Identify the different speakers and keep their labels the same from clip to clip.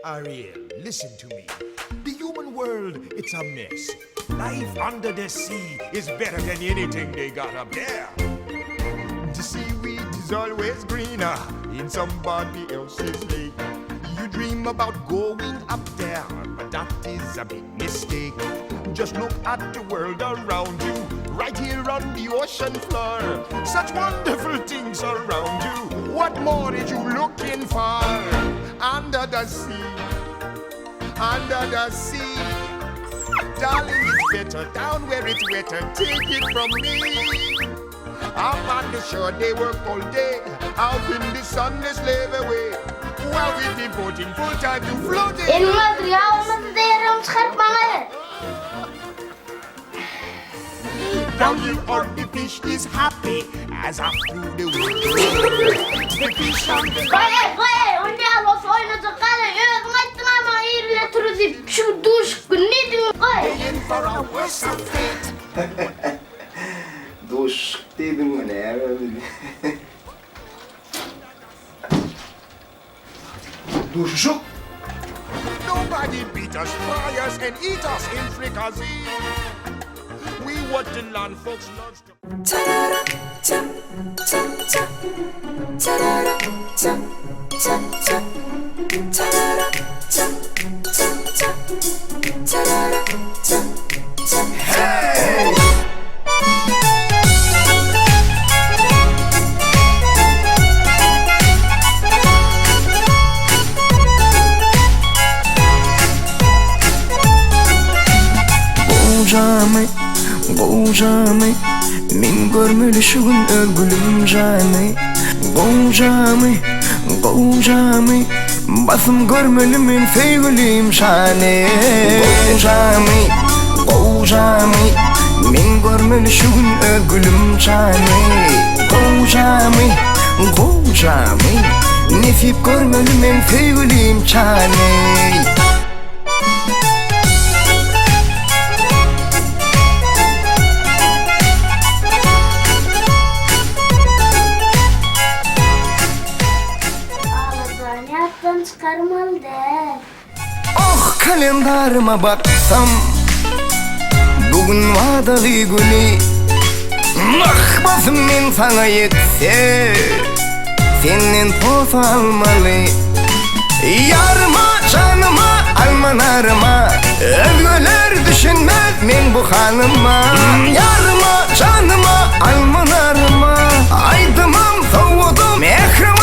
Speaker 1: Ariel, listen to me. The human world, it's a mess. Life under the sea is better than anything they got up there. The seaweed is always greener in somebody else's lake. You dream about going up there, but that is a big mistake. Just look at the world around you, right here on the ocean floor. Such wonderful things around you. What more are you looking for? Under the sea, under the sea. Darling, it's better down where it's wetter. Take it from me. Up on the shore they work all day. Out in the sun they slave away. While we devoting full time to floating.
Speaker 2: Benim adı ya, olmadı da yarım çıkartmaları.
Speaker 1: Down here on the fish is happy as I flew the wind. The fish on the
Speaker 2: Koy, oynayalım, oynayacak kadar. Öğrettim ama iyiyle turizm. Şu duş, ne diyorsun? Koy.
Speaker 1: paying for a worse of fate.
Speaker 3: Duş dedim mi ne ya? Duşuşuk.
Speaker 1: Nobody beat us, fry us, and eat us in fricassee. We what the land folks loves to.
Speaker 4: Gojami, min görmeli şu gün ölgülüm jami. Gojami, basım görmeli min feygülüm şani. Gojami, min görmeli şu gün ölgülüm şani. Gojami, nefip görmeli min feygülüm şani.
Speaker 2: Çıkarmalı de.
Speaker 4: Oh kalendarıma baksam bugün vadalı günü. Ah basımın sana yetse senin poz almalı. Yarıma canıma almanarıma özgüler düşünmez min bu hanıma. Yarıma canıma almanarıma aydımım soğudum mehrimanıma.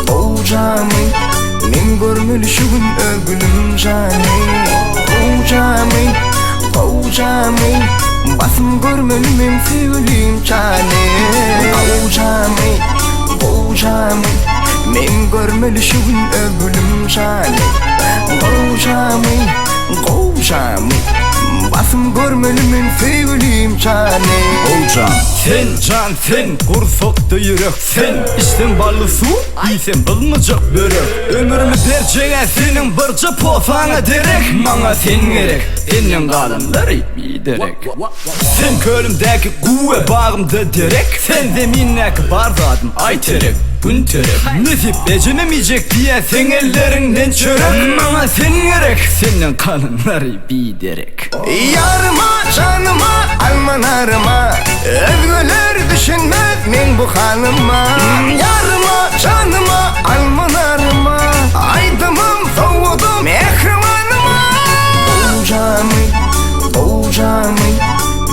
Speaker 4: Gojami, min görmeli şu gün ölgülüm jani. Gojami, basım görmeli min feygülüm şani. Gojami, min görmeli şu gün ölgülüm jani. Gojami, basım görmeli min feygülüm şani.
Speaker 5: Sen can sen, kursakta yürek sen. İçten ballı su, iyisen bulmayacak börek. Ömrümü berceğe senin barca posana derek. Bana sen gerek, senin kalınları giderek. Sen kölümdeki kuvve bağımda derek. Sen zeminneki bar zadım ay terek. Gün terek, nefip beceremeyecek diye sen ellerinden çörek. Bana sen gerek, senin kalınları giderek.
Speaker 4: Yarıma canıma almanarıma özgüler düşünmez min bu hanıma. Yarıma canıma almanarıma aydımım soğudum mehrimanıma. Gojami,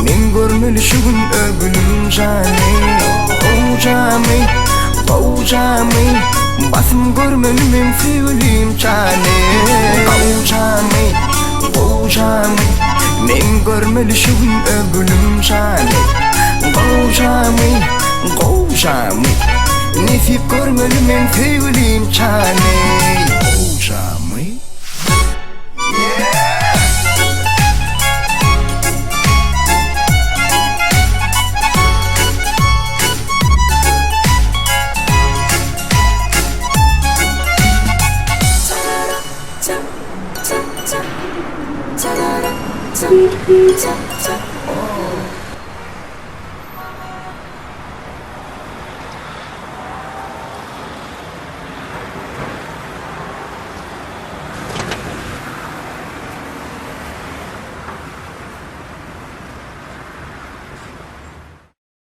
Speaker 4: min görmeli şu gün ölgülüm jani. Gojami, basım görmeli min feygülüm şani. Gojami, min görmeli şu gün ölgülüm şani. Gojami, nefip görmeli min feygülüm şani. Gojami.
Speaker 2: Thank you.